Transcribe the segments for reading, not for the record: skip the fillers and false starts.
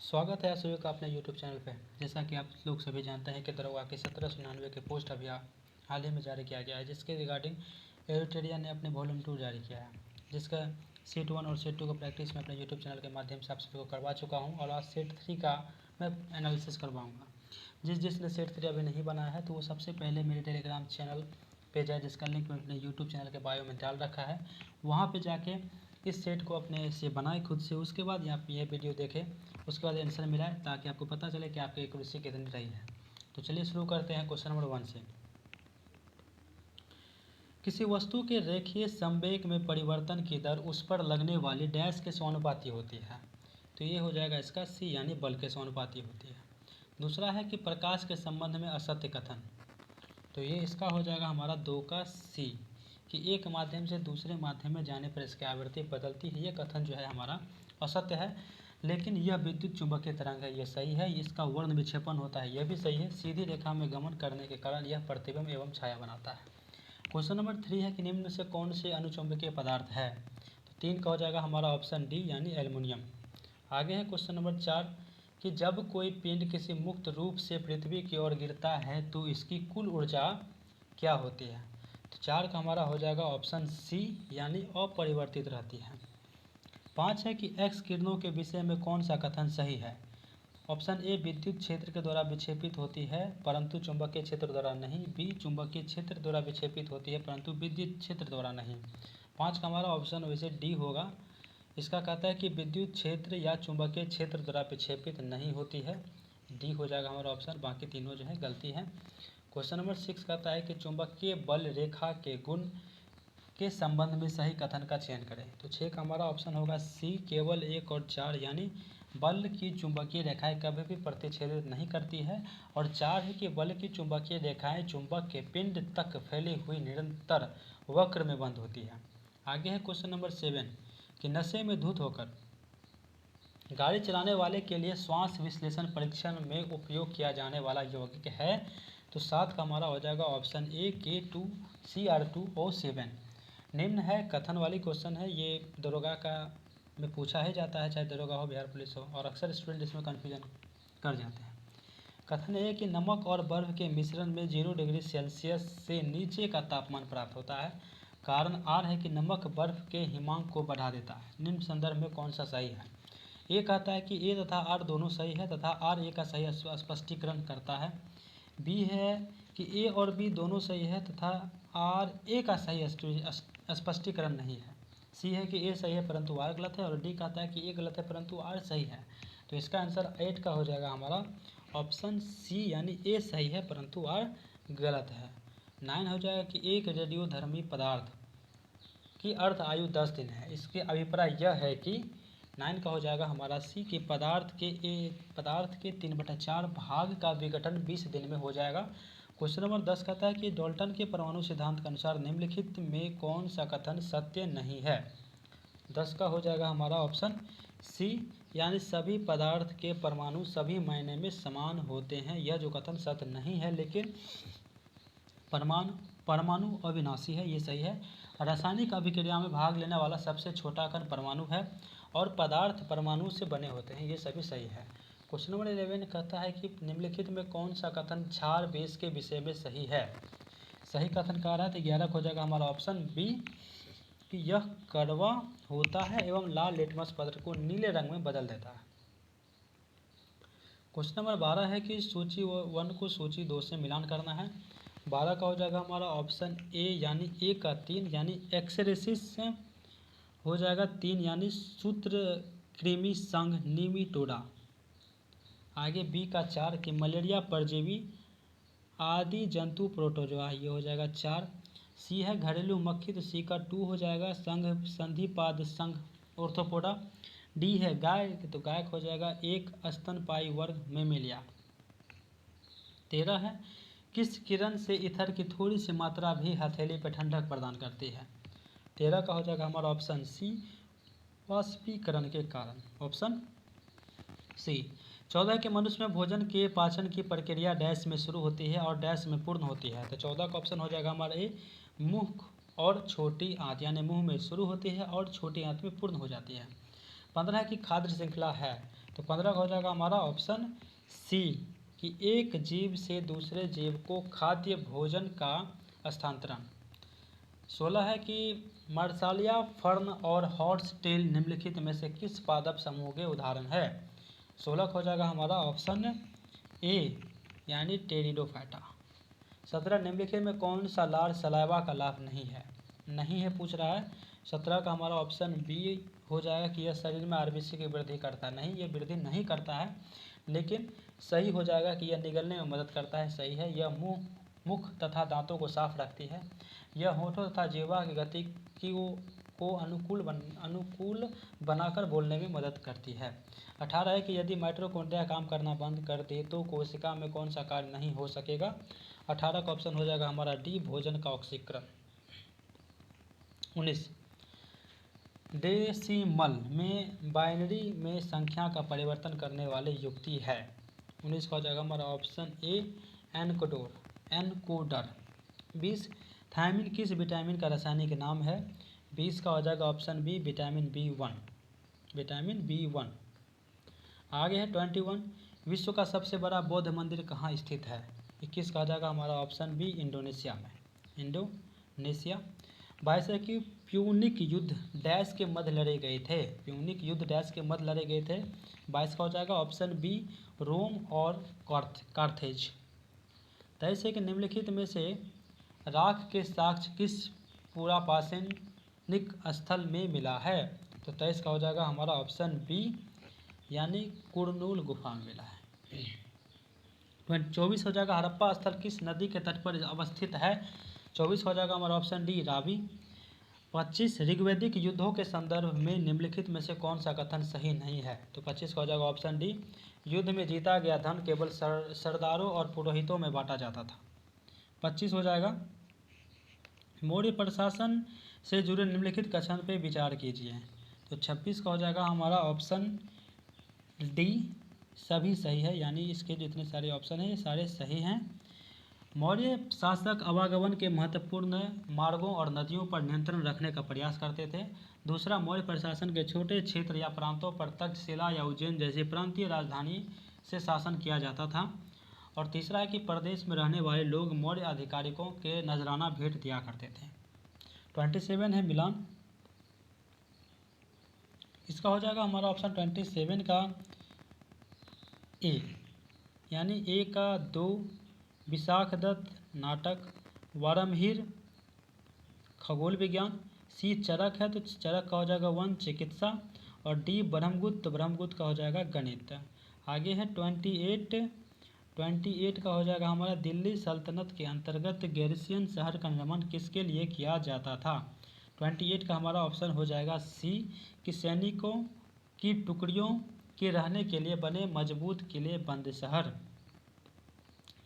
स्वागत है आप सभी का अपने YouTube चैनल पे। जैसा कि आप लोग सभी जानते हैं कि दरोगा के 1799 के पोस्ट अभी हाल ही में जारी किया गया है, जिसके रिगार्डिंग एडिटोरियल ने अपने वॉल्यूम 2 जारी किया है, जिसका सेट 1 और सेट 2 का प्रैक्टिस मैं अपने YouTube चैनल के माध्यम से आप सभी को करवा चुका हूँ और आज सेट 3 का मैं एनालिसिस करवाऊँगा। जिसने सेट 3 अभी नहीं बनाया है तो वो सबसे पहले मेरे टेलीग्राम चैनल पेज है, जिसका लिंक मैं अपने यूट्यूब चैनल के बायो में डाल रखा है। वहाँ पे जाके इस सेट को अपने से बनाए खुद से, उसके बाद यहाँ ये वीडियो देखें, उसके बाद आंसर मिलाए ताकि आपको पता चले कि आपकी एक्यूरेसी कितनी रही है। तो चलिए शुरू करते हैं क्वेश्चन नंबर 1 से। किसी वस्तु के रेखीय संवेग में परिवर्तन की दर उस पर लगने वाली डैश के समानुपाती होती है। तो ये हो जाएगा इसका सी, यानी बल के समानुपाती होती है। दूसरा है कि प्रकाश के संबंध में असत्य कथन, तो ये इसका हो जाएगा हमारा 2 का सी, कि एक माध्यम से दूसरे माध्यम में जाने पर इसकी आवृत्ति बदलती है। ये कथन जो है हमारा असत्य है, लेकिन यह विद्युत चुंबकीय तरंग है, यह सही है। इसका वर्ण विक्षेपण होता है, यह भी सही है। सीधी रेखा में गमन करने के कारण यह प्रतिबिंब एवं छाया बनाता है। क्वेश्चन नंबर 3 है कि निम्न से कौन से अनुचुंबकीय पदार्थ है। तो 3 का हो जाएगा हमारा ऑप्शन डी, यानी एल्युमिनियम। आगे है क्वेश्चन नंबर 4 कि जब कोई पिंड किसी मुक्त रूप से पृथ्वी की ओर गिरता है तो इसकी कुल ऊर्जा क्या होती है। तो 4 का हमारा हो जाएगा ऑप्शन सी, यानी अपरिवर्तित रहती है। 5 है कि एक्स किरणों के विषय में कौन सा कथन सही है। ऑप्शन ए विद्युत क्षेत्र के द्वारा विक्षेपित होती है परंतु चुंबकीय क्षेत्र द्वारा नहीं। बी चुंबकीय क्षेत्र द्वारा विक्षेपित होती है परंतु विद्युत क्षेत्र द्वारा नहीं। 5 का हमारा ऑप्शन वैसे डी होगा। इसका कहता है कि विद्युत क्षेत्र या चुंबकीय क्षेत्र द्वारा विक्षेपित नहीं होती है। डी हो जाएगा हमारा ऑप्शन, बाकी तीनों जो है गलती है। क्वेश्चन नंबर 6 कहता है कि चुंबकीय बल रेखा के गुण के संबंध में सही कथन का चयन करें। तो 6 का हमारा ऑप्शन होगा सी, केवल 1 और 4, यानी बल की चुंबकीय रेखाएं कभी भी प्रतिच्छेदित नहीं करती है। और 4 है कि बल की चुंबकीय रेखाएं चुंबक के पिंड तक फैली हुई निरंतर वक्र में बंद होती है। आगे है क्वेश्चन नंबर 7 कि नशे में धुत होकर गाड़ी चलाने वाले के लिए श्वास विश्लेषण परीक्षण में उपयोग किया जाने वाला यौगिक है। तो 7 का हमारा हो जाएगा ऑप्शन ए, K2 CR2O7। निम्न है कथन वाली क्वेश्चन है, ये दरोगा का में पूछा ही जाता है, चाहे दरोगा हो, बिहार पुलिस हो, और अक्सर स्टूडेंट इसमें कन्फ्यूजन कर जाते हैं। कथन है कि नमक और बर्फ के मिश्रण में 0 डिग्री सेल्सियस से नीचे का तापमान प्राप्त होता है। कारण आर है कि नमक बर्फ के हिमांक को बढ़ा देता है। निम्न संदर्भ में कौन सा सही है। ए कहता है कि ए तथा आर दोनों सही है तथा आर ए का सही स्पष्टीकरण करता है। बी है कि ए और बी दोनों सही है तथा आर ए का सही स्पष्टीकरण नहीं है। सी है कि ए सही है परंतु आर गलत है। और डी कहता है कि ए गलत है परंतु आर सही है। तो इसका आंसर 8 का हो जाएगा हमारा ऑप्शन सी, यानी ए सही है परंतु आर गलत है। 9 हो जाएगा कि एक रेडियोधर्मी पदार्थ की अर्थ आयु 10 दिन है। इसके अभिप्राय यह है कि 9 का हो जाएगा हमारा सी, कि पदार्थ के 3/4 भाग का विघटन 20 दिन में हो जाएगा। क्वेश्चन नंबर 10 कहता है कि डाल्टन के परमाणु सिद्धांत के अनुसार निम्नलिखित में कौन सा कथन सत्य नहीं है। 10 का हो जाएगा हमारा ऑप्शन सी, यानी सभी पदार्थ के परमाणु सभी मायने में समान होते हैं। यह जो कथन सत्य नहीं है, लेकिन परमाणु अविनाशी है, ये सही है। रासायनिक अभिक्रिया में भाग लेने वाला सबसे छोटा कण परमाणु है और पदार्थ परमाणु से बने होते हैं, ये सभी सही है। क्वेश्चन नंबर 11 कहता है कि निम्नलिखित में कौन सा कथन क्षार बेस के विषय में सही है। सही कथन कह रहा है तो 11 हो जाएगा हमारा ऑप्शन बी, कि यह कड़वा होता है एवं लाल लिटमस पत्र को नीले रंग में बदल देता है। क्वेश्चन नंबर 12 है कि सूची 1 को सूची 2 से मिलान करना है। 12 का हो जाएगा हमारा ऑप्शन ए, यानी ए का 3, यानी एक्सरेसिस हो जाएगा 3, यानी सूत्रकृमि संघ निमिटोडा। आगे बी का 4 कि मलेरिया परजीवी आदि जंतु प्रोटोजोआ, ये हो जाएगा 4। सी है घरेलू मक्खी, तो सी का 2 हो जाएगा संघ संधिपाद संघ ऑर्थोपोडा। डी है गाय, तो गाय हो जाएगा 1 स्तनपायी वर्ग मेमेलिया। 13 है किस किरण से ईथर की थोड़ी सी मात्रा भी हथेली पर ठंडक प्रदान करती है। 13 का हो जाएगा हमारा ऑप्शन सी, वाष्पीकरण के कारण, ऑप्शन सी। 14 के मनुष्य में भोजन के पाचन की प्रक्रिया डैश में शुरू होती है और डैश में पूर्ण होती है। तो 14 का ऑप्शन हो जाएगा हमारा ए, मुख और छोटी आंत, यानी मुंह में शुरू होती है और छोटी आंत में पूर्ण हो जाती है। 15 की खाद्य श्रृंखला है तो 15 का हो जाएगा हमारा ऑप्शन सी कि एक जीव से दूसरे जीव को खाद्य भोजन का स्थानांतरण। 16 है कि मर्सालिया, फर्न और हॉर्स टेल निम्नलिखित में से किस पादप समूह के उदाहरण है। 16 हो जाएगा हमारा ऑप्शन ए यानी टेरिडोफाइटा। 17 निम्नलिखित में कौन सा लार सलाइवा का लाभ नहीं है पूछ रहा है। 17 का हमारा ऑप्शन बी हो जाएगा कि यह शरीर में आरबीसी की वृद्धि करता है। नहीं, ये वृद्धि नहीं करता है, लेकिन सही हो जाएगा कि यह निगलने में मदद करता है। सही है। यह मुख तथा दांतों को साफ रखती है। यह होठों तथा जिह्वा की गति को अनुकूल बनाकर बोलने में मदद करती है। 18 है कि यदि माइटोकॉन्ड्रिया काम करना बंद कर दे तो कोशिका में कौन सा कार्य नहीं हो सकेगा। 18 का ऑप्शन हो जाएगा हमारा डी भोजन का ऑक्सीकरण। 19 डेसिमल में बाइनरी में संख्या का परिवर्तन करने वाले युक्ति है। 19 का हो जाएगा हमारा ऑप्शन ए एनकोडर। 20 थायमिन किस विटामिन का रासायनिक नाम है। 20 का हो जाएगा ऑप्शन बी विटामिन बी1। आगे है 21 विश्व का सबसे बड़ा बौद्ध मंदिर कहाँ स्थित है। 21 का हो जाएगा हमारा ऑप्शन बी इंडोनेशिया में। 22 है कि प्यूनिक युद्ध डैश के मध्य लड़े गए थे। 22 का हो जाएगा ऑप्शन बी रोम और कार्थेज। 23 है कि निम्नलिखित में से राख के साक्ष्य किस पुरापाषाणिक स्थल में मिला है। तो 23 का हो जाएगा हमारा ऑप्शन बी यानी कुरनूल गुफा में मिला है। 24 हो जाएगा हड़प्पा स्थल किस नदी के तट पर अवस्थित है। 24 हो जाएगा हमारा ऑप्शन डी रावी। 25 ऋग्वैदिक युद्धों के संदर्भ में निम्नलिखित में से कौन सा कथन सही नहीं है। तो 25 का हो जाएगा ऑप्शन डी युद्ध में जीता गया धन केवल सरदारों और पुरोहितों में बांटा जाता था। 25 हो जाएगा मौर्य प्रशासन से जुड़े निम्नलिखित कथन पे विचार कीजिए। तो 26 का हो जाएगा हमारा ऑप्शन डी सभी सही है, यानी इसके जितने सारे ऑप्शन हैं ये सारे सही हैं। मौर्य शासक आवागमन के महत्वपूर्ण मार्गों और नदियों पर नियंत्रण रखने का प्रयास करते थे। दूसरा, मौर्य प्रशासन के छोटे क्षेत्र या प्रांतों पर तक्षशिला या उज्जैन जैसी प्रांतीय राजधानी से शासन किया जाता था। और तीसरा है कि प्रदेश में रहने वाले लोग मौर्य आधिकारिकों के नजराना भेंट दिया करते थे। 27 है मिलान। इसका हो जाएगा हमारा ऑप्शन 27 का ए यानी ए का 2 विशाखदत्त नाटक, वारमहीर खगोल विज्ञान। सी चरक है तो चरक का हो जाएगा 1 चिकित्सा। और डी ब्रह्मगुप्त का हो जाएगा गणित। आगे है 28 का हो जाएगा हमारा दिल्ली सल्तनत के अंतर्गत गैरिसियन शहर का निर्माण किसके लिए किया जाता था। 28 का हमारा ऑप्शन हो जाएगा सी कि सैनिकों की टुकड़ियों के रहने के लिए बने मजबूत किले बंद शहर।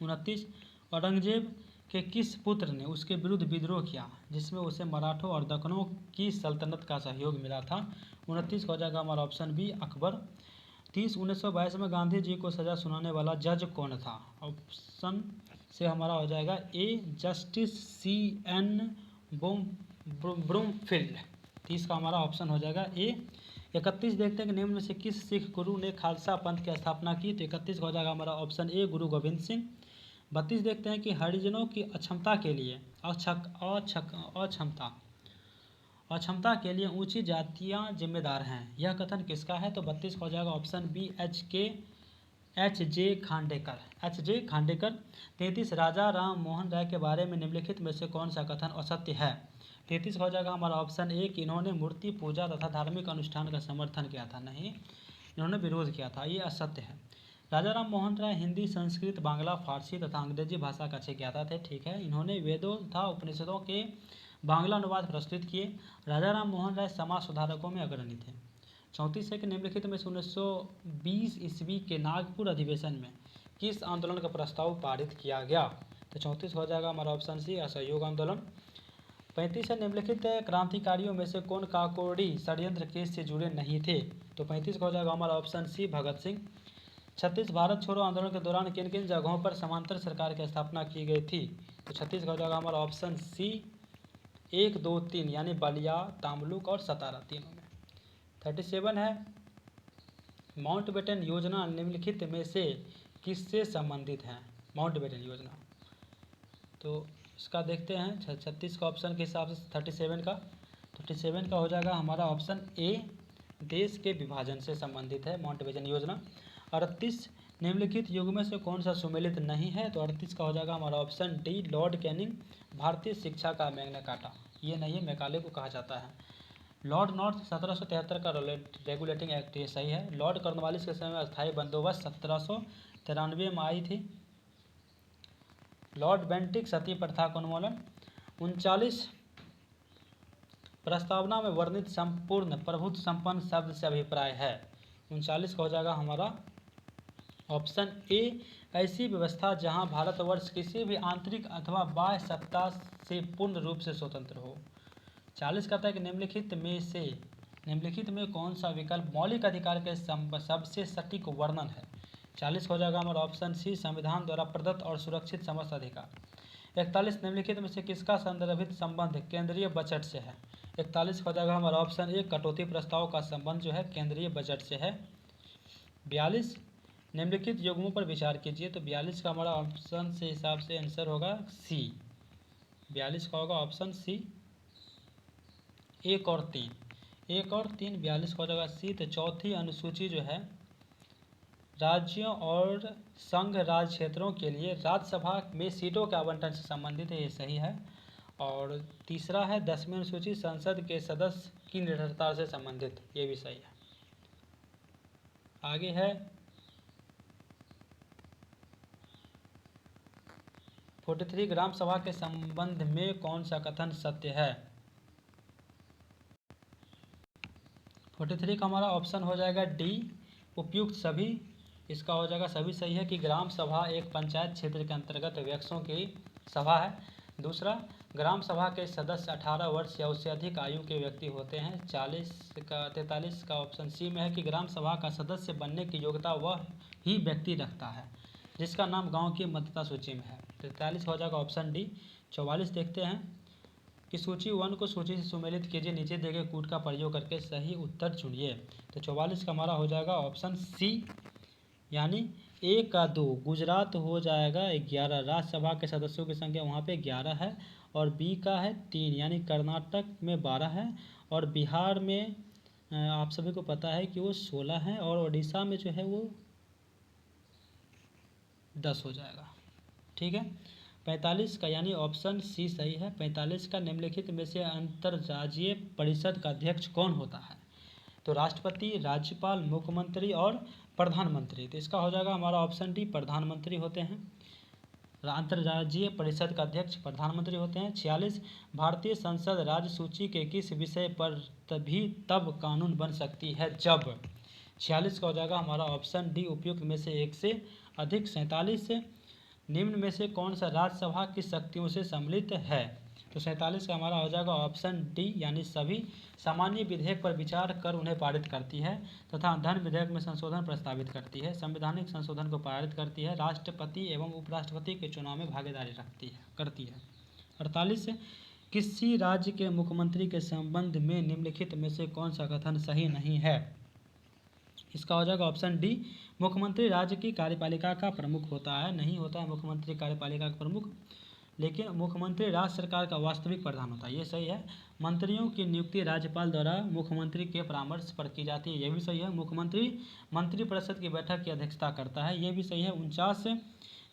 29 औरंगजेब के किस पुत्र ने उसके विरुद्ध विद्रोह किया जिसमें उसे मराठों और दक्कनों की सल्तनत का सहयोग मिला था। 29 का हो जाएगा हमारा ऑप्शन बी अकबर। 30 1922 में गांधी जी को सजा सुनाने वाला जज कौन था। ऑप्शन से हमारा हो जाएगा ए जस्टिस CN ब्रूमफील्ड। 30 का हमारा ऑप्शन हो जाएगा ए। 31 देखते हैं कि निम्न में से किस सिख गुरु ने खालसा पंथ की स्थापना की। तो 31 का हो जाएगा हमारा ऑप्शन ए गुरु गोविंद सिंह। 32 देखते हैं कि हरिजनों की अक्षमता के लिए अक्षमता के लिए ऊंची जातियां जिम्मेदार हैं, यह कथन किसका है। तो 32 का हो जाएगा ऑप्शन बी H.J. खांडेकर। 33 राजा राम मोहन राय के बारे में निम्नलिखित में से कौन सा कथन असत्य है। 33 का हो जाएगा हमारा ऑप्शन ए कि इन्होंने मूर्ति पूजा तथा धार्मिक अनुष्ठान का समर्थन किया था। नहीं, इन्होंने विरोध किया था, ये असत्य है। राजा राम मोहन राय हिंदी, संस्कृत, बांग्ला, फारसी तथा अंग्रेजी भाषा का अच्छे ज्ञाता थे। ठीक है, इन्होंने वेदों तथा उपनिषदों के बांग्ला अनुवाद प्रस्तुत किए। राजा राम मोहन राय समाज सुधारकों में अग्रणी थे। 34 है कि निम्नलिखित में 1920 ईस्वी के नागपुर अधिवेशन में किस आंदोलन का प्रस्ताव पारित किया गया। तो 34 हो जाएगा हमारा ऑप्शन सी असहयोग आंदोलन। 35 है निम्नलिखित क्रांतिकारियों में से कौन काकोरी षड्यंत्र केस से जुड़े नहीं थे। तो 35 का हो जाएगा हमारा ऑप्शन सी भगत सिंह। 36 भारत छोड़ो आंदोलन के दौरान किन किन जगहों पर समांतर सरकार की स्थापना की गई थी। तो 36 का हो जाएगा हमारा ऑप्शन सी 1, 2, 3 यानी बलिया, तामलुक और सतारा तीनों में। 37 है माउंटबेटन योजना निम्नलिखित में से किससे संबंधित है? माउंटबेटन योजना, तो इसका देखते हैं 36 का ऑप्शन के हिसाब से 37 का, 37 का हो जाएगा हमारा ऑप्शन ए, देश के विभाजन से संबंधित है माउंटबेटन योजना। 38 निम्नलिखित युग में से कौन सा सुमेलित नहीं है? तो 38 का हो जाएगा हमारा ऑप्शन डी, लॉर्ड कैनिंग, भारतीय शिक्षा का मैग्ना कार्टा। ये नहीं है, मैकाले को कहा जाता है। लॉर्ड नॉर्थ 1773 का रेगुलेटिंग एक्ट, ये सही है। लॉर्ड कॉर्नवालिस के समय में अस्थायी बंदोबस्त 1793 में आई थी। लॉर्ड बेंटिक सती प्रथा का उन्मूलन। 39 प्रस्तावना में वर्णित संपूर्ण प्रभुत्व संपन्न शब्द से अभिप्राय है। 39 का हो जाएगा हमारा ऑप्शन ए, ऐसी व्यवस्था जहां भारतवर्ष किसी भी आंतरिक अथवा बाह्य सत्ता से पूर्ण रूप से स्वतंत्र हो। 40 कहता है कि निम्नलिखित में कौन सा विकल्प मौलिक अधिकार के सबसे सटीक वर्णन है? 40 हो जाएगा हमारा ऑप्शन सी, संविधान द्वारा प्रदत्त और सुरक्षित समस्त अधिकार। 41 निम्नलिखित में से किसका संदर्भित संबंध केंद्रीय बजट से है? 41 हो जाएगा हमारा ऑप्शन ए, कटौती प्रस्ताव का संबंध जो है केंद्रीय बजट से है। 42 निम्नलिखित युग्मों पर विचार कीजिए, तो 42 का हमारा ऑप्शन से हिसाब से आंसर होगा सी। 42 का होगा ऑप्शन सी, 1 और 3, 1 और 3 42 का हो जाएगा सी। तो चौथी अनुसूची जो है राज्यों और संघ राज्य क्षेत्रों के लिए राज्यसभा में सीटों के आवंटन से संबंधित है, ये सही है। और तीसरा है 10वीं अनुसूची संसद के सदस्य की निरंतरता से संबंधित, ये भी सही है। आगे है 43 ग्राम सभा के संबंध में कौन सा कथन सत्य है? 43 का हमारा ऑप्शन हो जाएगा डी, उपयुक्त सभी। इसका हो जाएगा सभी सही है कि ग्राम सभा एक पंचायत क्षेत्र के अंतर्गत व्यक्तियों की सभा है। दूसरा, ग्राम सभा के सदस्य 18 वर्ष या उससे अधिक आयु के व्यक्ति होते हैं। 43 का ऑप्शन सी में है कि ग्राम सभा का सदस्य बनने की योग्यता वह ही व्यक्ति रखता है जिसका नाम गांव की मतदाता सूची में है। 43 हो जाएगा ऑप्शन डी। 44 देखते हैं कि सूची 1 को सूची से सुमेलित कीजिए, नीचे दिए गए कूट का प्रयोग करके सही उत्तर चुनिए। तो 44 का हमारा हो जाएगा ऑप्शन सी, यानी 1 का 2। गुजरात हो जाएगा 11, राज्यसभा के सदस्यों की संख्या वहाँ पे 11 है। और बी का है 3, यानी कर्नाटक में 12 है। और बिहार में आप सभी को पता है कि वो 16 है। और उड़ीसा में जो है वो 10 हो जाएगा। ठीक है। 45 का यानी ऑप्शन सी सही है। 45 का निम्नलिखित में से अंतर्राज्यीय परिषद का अध्यक्ष कौन होता है? तो राष्ट्रपति, राज्यपाल, मुख्यमंत्री और प्रधानमंत्री। तो इसका हो जाएगा हमारा ऑप्शन डी, प्रधानमंत्री होते हैं। अंतर्राज्यीय परिषद का अध्यक्ष प्रधानमंत्री होते हैं। 46 भारतीय संसद राज्य सूची के किस विषय पर तब कानून बन सकती है जब? 46 का हो जाएगा हमारा ऑप्शन डी, उपयुक्त में से एक से अधिक। 47 निम्न में से कौन सा राज्यसभा की शक्तियों से सम्मिलित है? तो 47 का हमारा हो जाएगा ऑप्शन डी, यानी सभी। सामान्य विधेयक पर विचार कर उन्हें पारित करती है तथा धन विधेयक में संशोधन प्रस्तावित करती है, संवैधानिक संशोधन को पारित करती है, राष्ट्रपति एवं उपराष्ट्रपति के चुनाव में भागीदारी करती है। 48 किसी राज्य के मुख्यमंत्री के संबंध में निम्नलिखित में से कौन सा कथन सही नहीं है? इसका हो जाएगा ऑप्शन डी, मुख्यमंत्री राज्य की कार्यपालिका का प्रमुख होता है। नहीं होता है मुख्यमंत्री कार्यपालिका का प्रमुख, लेकिन मुख्यमंत्री राज्य सरकार का वास्तविक प्रधान होता है, ये सही है। मंत्रियों की नियुक्ति राज्यपाल द्वारा मुख्यमंत्री के परामर्श पर की जाती है, ये भी सही है। मुख्यमंत्री मंत्रिपरिषद की बैठक की अध्यक्षता करता है, ये भी सही है। 49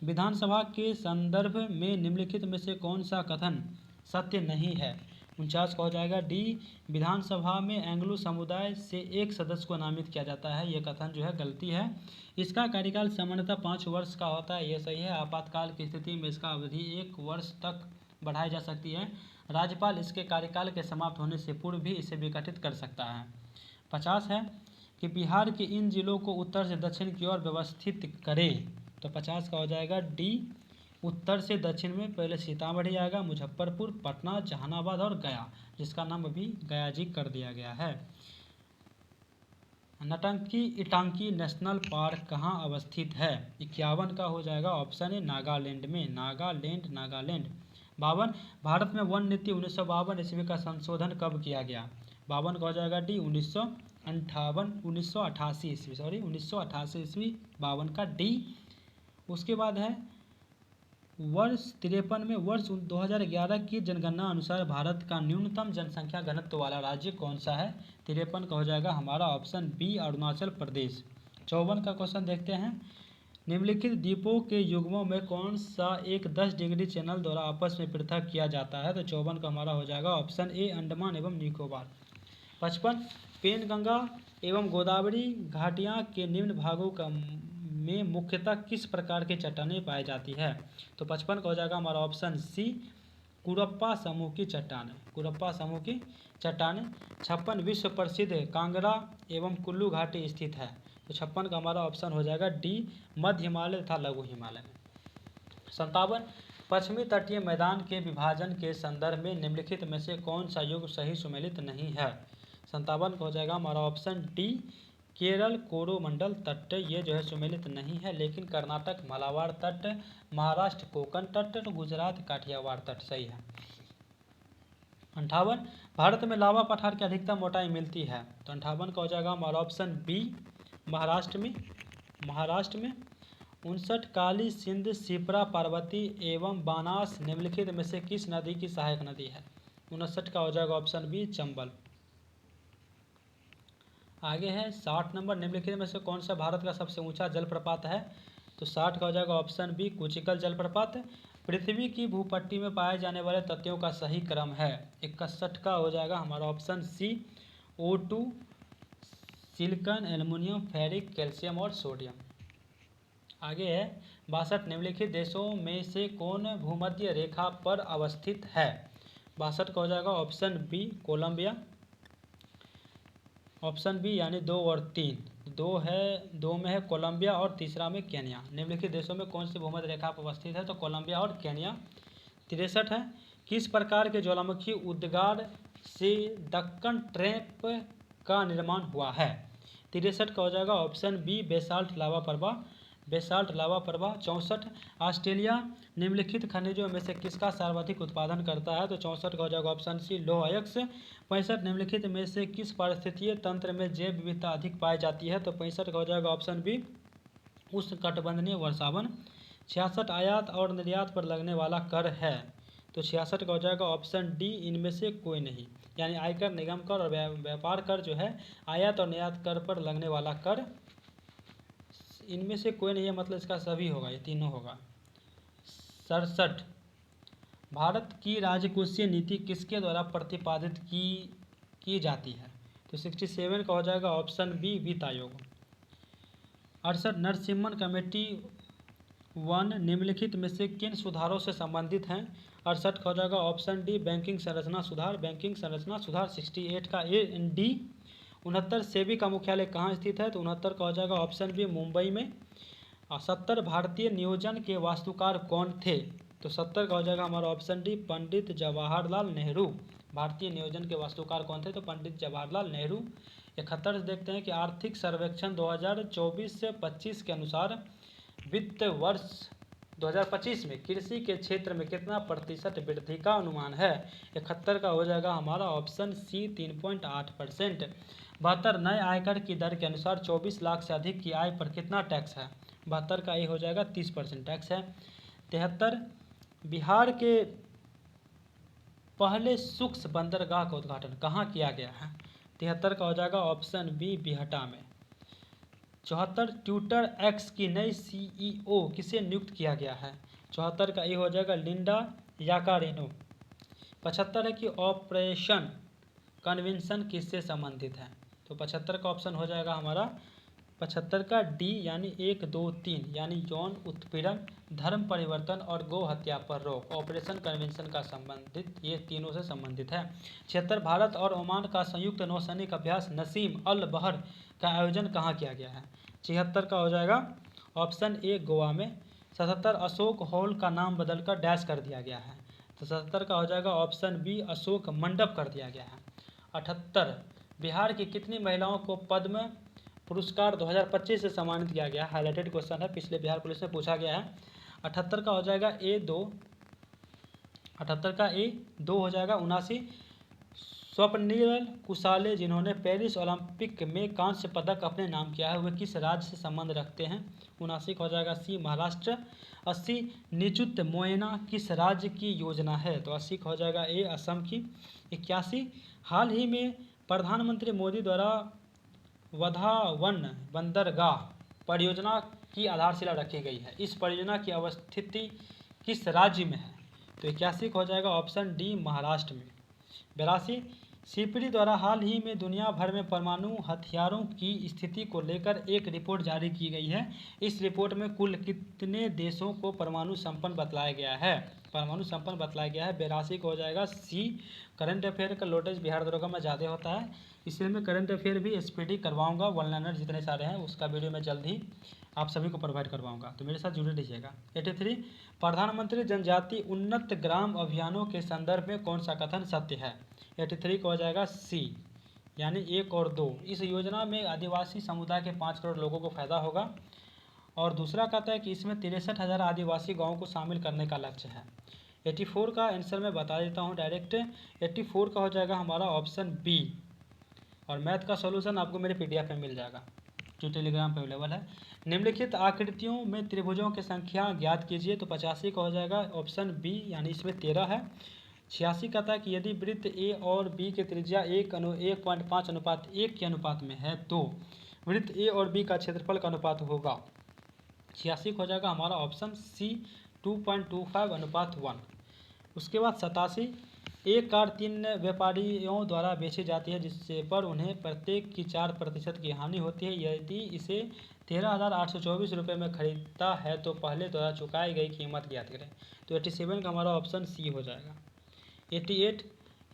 विधानसभा के संदर्भ में निम्नलिखित में से कौन सा कथन सत्य नहीं है? 49 का हो जाएगा डी, विधानसभा में एंग्लो समुदाय से एक सदस्य को नामित किया जाता है, ये कथन जो है गलती है। इसका कार्यकाल सामान्यतः 5 वर्ष का होता है, ये सही है। आपातकाल की स्थिति में इसका अवधि 1 वर्ष तक बढ़ाई जा सकती है। राज्यपाल इसके कार्यकाल के समाप्त होने से पूर्व भी इसे विघटित कर सकता है। 50 है कि बिहार के इन जिलों को उत्तर से दक्षिण की ओर व्यवस्थित करें। तो 50 का हो जाएगा डी, उत्तर से दक्षिण में पहले सीतामढ़ी आएगा, मुजफ्फरपुर, पटना, जहानाबाद और गया, जिसका नाम अभी गया जी कर दिया गया है। नटंकी इटांकी नेशनल पार्क कहाँ अवस्थित है? 51 का हो जाएगा ऑप्शन है नागालैंड में, नागालैंड। 52 भारत में वन नीति 1952 ईस्वी का संशोधन कब किया गया? 52 का हो जाएगा डी, 1988 ईस्वी, 1988 ईस्वी 52 का डी। उसके बाद है वर्ष 53 में वर्ष 2011 की जनगणना अनुसार भारत का न्यूनतम जनसंख्या घनत्व वाला राज्य कौन सा है? 53 का हो जाएगा हमारा ऑप्शन बी अरुणाचल प्रदेश। 54 का क्वेश्चन देखते हैं, निम्नलिखित द्वीपों के युग्मों में कौन सा एक 10 डिग्री चैनल द्वारा आपस में पृथक किया जाता है? तो 54 का हमारा हो जाएगा ऑप्शन ए अंडमान एवं निकोबार। 55 पेनगंगा एवं गोदावरी घाटियाँ के निम्न भागों का में मुख्यतः किस प्रकार की चट्टानें पाई जाती है? तो 55 का हो जाएगा हमारा ऑप्शन सी कुरप्पा समूह की चट्टानें, कुरप्पा समूह की चट्टानें। 56 विश्व प्रसिद्ध कांगड़ा एवं कुल्लू घाटी स्थित है। तो 56 का हमारा ऑप्शन हो जाएगा डी मध्य हिमालय तथा लघु हिमालय में। 57 पश्चिमी तटीय मैदान के विभाजन के संदर्भ में निम्नलिखित में से कौन सा युग सही सुमेलित नहीं है? 57 का हो जाएगा हमारा ऑप्शन डी केरल कोरोमंडल तट, ये जो है सुमेलित नहीं है, लेकिन कर्नाटक मालाबार तट, महाराष्ट्र कोकण तट, गुजरात काठियावाड़ तट सही है। 58 भारत में लावा पठार की अधिकतम मोटाई मिलती है। तो 58 का हो जाएगा हमारा ऑप्शन बी महाराष्ट्र में। 59 काली सिंध शिप्रा पार्वती एवं बानास निम्नलिखित में से किस नदी की सहायक नदी है? 59 का हो जाएगा ऑप्शन बी चंबल। आगे है 60 नंबर, निम्नलिखित में से कौन सा भारत का सबसे ऊंचा जलप्रपात है? तो 60 का हो जाएगा ऑप्शन बी कुचिकल जलप्रपात। पृथ्वी की भूपट्टी में पाए जाने वाले तत्वों का सही क्रम है। 61 का हो जाएगा हमारा option C O2 silicon aluminium ferric calcium और सोडियम। आगे है 62 निम्नलिखित देशों में से कौन भूमध्य रेखा पर अवस्थित है? 62 का हो जाएगा option B Colombia. Option B यानी 2 और 3, 2 में है कोलंबिया और तीसरा में केन्या। निम्नलिखित देशों में कौन सी भूमध्य रेखा पर अवस्थित है? तो कोलंबिया और केन्या। 63 है किस प्रकार के ज्वालामुखी उद्गार से दक्कन ट्रैप का निर्माण हुआ है? 63 का हो जाएगा ऑप्शन बी बेसाल्ट लावा प्रवाह, बेसाल्ट लावा प्रवाह। 64 ऑस्ट्रेलिया निम्नलिखित खनिजों में से किसका सर्वाधिक उत्पादन करता है? तो 64 का हो जाएगा ऑप्शन सी लौह अयस्क। 65 निम्नलिखित में से किस पारिस्थितिकीय तंत्र में जैव विविधता अधिक पाई जाती है? तो 65 का हो जाएगा ऑप्शन बी उष्णकटिबंधीय वर्षावन। 66 आयात और निर्यात पर लगने वाला कर है। तो 66 का हो जाएगा ऑप्शन डी इनमें से कोई नहीं, यानी आयकर निगम कर और व्यापार कर जो है आयात और निर्यात कर पर लगने वाला कर, इनमें से कोई नहीं है, मतलब इसका सभी होगा, ये तीनों होगा। 67 भारत की राजकोषीय नीति किसके द्वारा प्रतिपादित की जाती है? तो 67 का हो जाएगा ऑप्शन बी वित्त आयोग। 68 नरसिम्हन कमेटी 1 निम्नलिखित में से किन सुधारों से संबंधित हैं? 68 का हो जाएगा ऑप्शन डी बैंकिंग संरचना सुधार, बैंकिंग संरचना सुधार। 68 का ए एंड डी। 69 सेबी का मुख्यालय कहाँ स्थित है? तो 69 का हो जाएगा ऑप्शन बी मुंबई में। 70 भारतीय नियोजन के वास्तुकार कौन थे? तो 70 का हो जाएगा हमारा ऑप्शन डी पंडित जवाहरलाल नेहरू। भारतीय नियोजन के वास्तुकार कौन थे? तो पंडित जवाहरलाल नेहरू। 71 देखते हैं कि आर्थिक सर्वेक्षण 2024 से 25 के अनुसार वित्त वर्ष 2025 में कृषि के क्षेत्र में कितना प्रतिशत वृद्धि का अनुमान है? 71 का हो जाएगा हमारा ऑप्शन सी 3.8%। 72 नए आयकर की दर के अनुसार 24 लाख से अधिक की आय पर कितना टैक्स है? 72 का ये हो जाएगा 30% टैक्स है। 73 बिहार के पहले सूक्ष्म बंदरगाह का उद्घाटन कहाँ किया गया है? 73 का हो जाएगा ऑप्शन बी बिहटा में। 74 ट्विटर एक्स की नई CEO किसे नियुक्त किया गया है? 74 का ये हो जाएगा लिंडा याकारिनो। 75 है कि ऑपरेशन कन्वेंशन किससे संबंधित है? तो 75 का ऑप्शन हो जाएगा हमारा 75 का डी यानी 1, 2, 3 यानी यौन उत्पीड़न, धर्म परिवर्तन और गौ हत्या पर रोक। ऑपरेशन कन्वेंशन का संबंधित ये तीनों से संबंधित है। 76 भारत और ओमान का संयुक्त नौसैनिक अभ्यास नसीम अल बहर का आयोजन कहाँ किया गया है? 76 का हो जाएगा ऑप्शन ए गोवा में। 77 अशोक हॉल का नाम बदलकर डैश कर दिया गया है। तो 77 का हो जाएगा ऑप्शन बी अशोक मंडप कर दिया गया है। 78 बिहार की कितनी महिलाओं को पद्म पुरस्कार 2025 से सम्मानित किया गया? हाईलाइटेड क्वेश्चन है, पिछले बिहार पुलिस में पूछा गया है। 78 का हो जाएगा ए 2, 78 का ए 2 हो जाएगा 79 स्वप्निल कुसाले जिन्होंने पेरिस ओलंपिक में कांस्य पदक अपने नाम किया है, वे किस राज्य से संबंध रखते हैं? 79 हो जाएगा सी महाराष्ट्र। 80 निजुत मोयना किस राज्य की योजना है? तो 80 हो जाएगा ए असम की। 81 हाल ही में प्रधानमंत्री मोदी द्वारा वधावन बंदरगाह परियोजना की आधारशिला रखी गई है, इस परियोजना की अवस्थिति किस राज्य में है? तो 81 हो जाएगा ऑप्शन डी महाराष्ट्र में। 82 सीपीडी द्वारा हाल ही में दुनिया भर में परमाणु हथियारों की स्थिति को लेकर एक रिपोर्ट जारी की गई है, इस रिपोर्ट में कुल कितने देशों को परमाणु संपन्न बतलाया गया है? परमाणु संपन्न बतलाया गया है। 82 को हो जाएगा सी। करंट अफेयर का लोटेज बिहार दरोगा में ज़्यादा होता है, इसलिए मैं करंट अफेयर भी स्पीडी करवाऊंगा, वन लाइनर जितने सारे हैं उसका वीडियो मैं जल्द ही आप सभी को प्रोवाइड करवाऊंगा, तो मेरे साथ जुड़े रहिएगा। 83 प्रधानमंत्री जनजाति उन्नत ग्राम अभियानों के संदर्भ में कौन सा कथन सत्य है? 83 को हो जाएगा सी यानी 1 और 2। इस योजना में आदिवासी समुदाय के 5 करोड़ लोगों को फायदा होगा। और दूसरा कहता है कि इसमें 63,000 आदिवासी गाँवों को शामिल करने का लक्ष्य है। 84 का आंसर मैं बता देता हूँ डायरेक्ट। 84 का हो जाएगा हमारा ऑप्शन बी। और मैथ का सॉल्यूशन आपको मेरे PDF में मिल जाएगा जो टेलीग्राम पर अवेलेबल है। निम्नलिखित आकृतियों में त्रिभुजों की संख्या ज्ञात कीजिए, तो 85 का हो जाएगा ऑप्शन बी यानी इसमें 13 है। 86 कहता है कि यदि वृत्त ए और बी की त्रिज्या 1:5:1 के अनुपात में है तो वृत्त ए और बी का क्षेत्रफल का अनुपात होगा। 86 हो जाएगा हमारा ऑप्शन सी 2.25:1। उसके बाद 87 एक कार 3 व्यापारियों द्वारा बेची जाती है जिससे पर उन्हें प्रत्येक की 4% की हानि होती है। यदि इसे 13,824 रुपये में खरीदता है तो पहले द्वारा चुकाई गई कीमत ज्ञात करें। तो 87 का हमारा ऑप्शन सी हो जाएगा। 88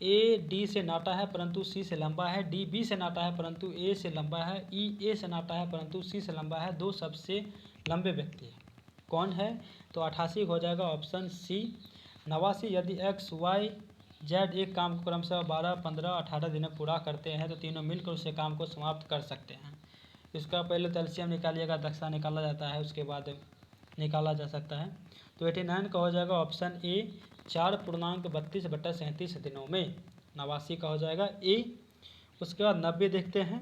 ए डी से नाटा है परंतु सी से लंबा है, डी बी से नाटा है परंतु ए से लंबा है, ई ए से नाटा है परंतु सी से लंबा है, दो सबसे लंबे व्यक्ति कौन है? तो 88 हो जाएगा ऑप्शन सी। 89 यदि एक्स वाई जेड एक काम को क्रमशः 12, 15, 18 दिन में पूरा करते हैं तो तीनों मिलकर उसे काम को समाप्त कर सकते हैं। इसका पहले तो एलसीएम निकालिएगा, दक्षता निकाला जाता है, उसके बाद निकाला जा सकता है। तो 89 का हो जाएगा ऑप्शन ए 4.32/37 दिनों में। 89 का हो जाएगा ए। उसके बाद 90 देखते हैं।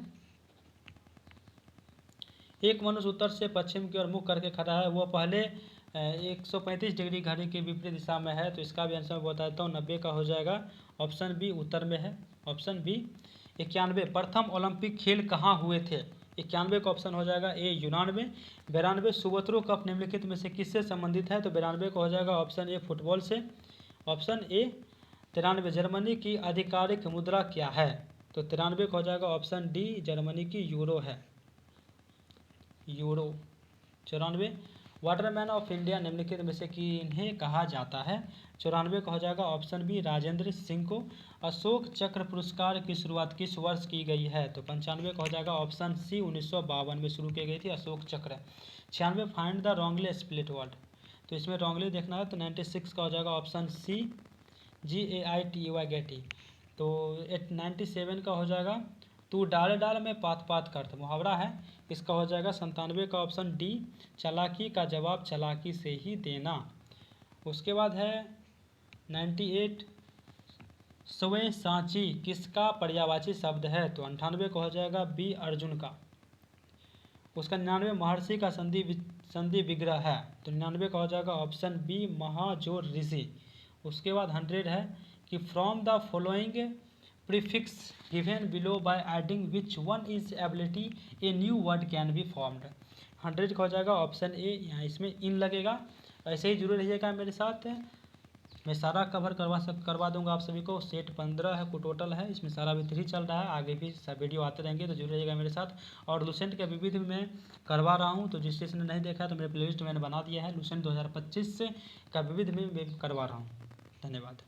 एक मनुष्य उत्तर से पश्चिम की ओर मुख करके खड़ा है, वह पहले 135 डिग्री घड़ी के विपरीत दिशा में है, तो इसका भी आंसर मैं बता देता हूँ। 90 का हो जाएगा ऑप्शन बी उत्तर में है, ऑप्शन बी। 91 प्रथम ओलंपिक खेल कहाँ हुए थे? 91 का ऑप्शन हो जाएगा ए यूनान में। 92 सुब्रतो कप निम्नलिखित में से किससे संबंधित है? तो 92 का हो जाएगा ऑप्शन ए फुटबॉल से, ऑप्शन ए। 93 जर्मनी की आधिकारिक मुद्रा क्या है? तो 93 का हो जाएगा ऑप्शन डी जर्मनी की यूरो है, यूरो। 94 वाटरमैन ऑफ इंडिया निम्नलिखित में से किन्हें कहा जाता है? 94 का हो जाएगा ऑप्शन बी राजेंद्र सिंह को। अशोक चक्र पुरस्कार की शुरुआत किस वर्ष की गई है? तो 95 का हो जाएगा ऑप्शन सी 1952 में शुरू की गई थी अशोक चक्र। 96 find the wrongly split word, तो इसमें रॉन्गली देखना है, तो 96 का हो जाएगा ऑप्शन सी GAITY गेटी। तो 97 का हो जाएगा तू डाल डाल में पात पात कर, मुहावरा है, इसका हो जाएगा 97 का ऑप्शन डी चालाकी का जवाब चालाकी से ही देना। उसके बाद है 98 स्वे सांची किसका पर्यायवाची शब्द है? तो 98 का हो जाएगा बी अर्जुन का। उसका 99 महर्षि का संधि विग्रह है, तो 99 का हो जाएगा ऑप्शन बी महाजोर ऋषि। उसके बाद 100 है कि from the following prefix given below by adding which one is ability a new word can be formed. 100 का हो जाएगा ऑप्शन ए, यहाँ इसमें इन लगेगा। ऐसे ही जुड़े रहिएगा मेरे साथ, मैं सारा कवर करवा दूंगा आप सभी को। सेट 15 है को टोटल है, इसमें सारा भी 3 चल रहा है, आगे भी सब वीडियो आते रहेंगे, तो जुड़े रहिएगा मेरे साथ। और लुसेंट के विविध में करवा रहा हूँ, तो जिस ने नहीं देखा तो मेरे प्लेलिस्ट मैंने बना दिया है, लुसेंट 2025 का विविध में करवा रहा हूँ। धन्यवाद।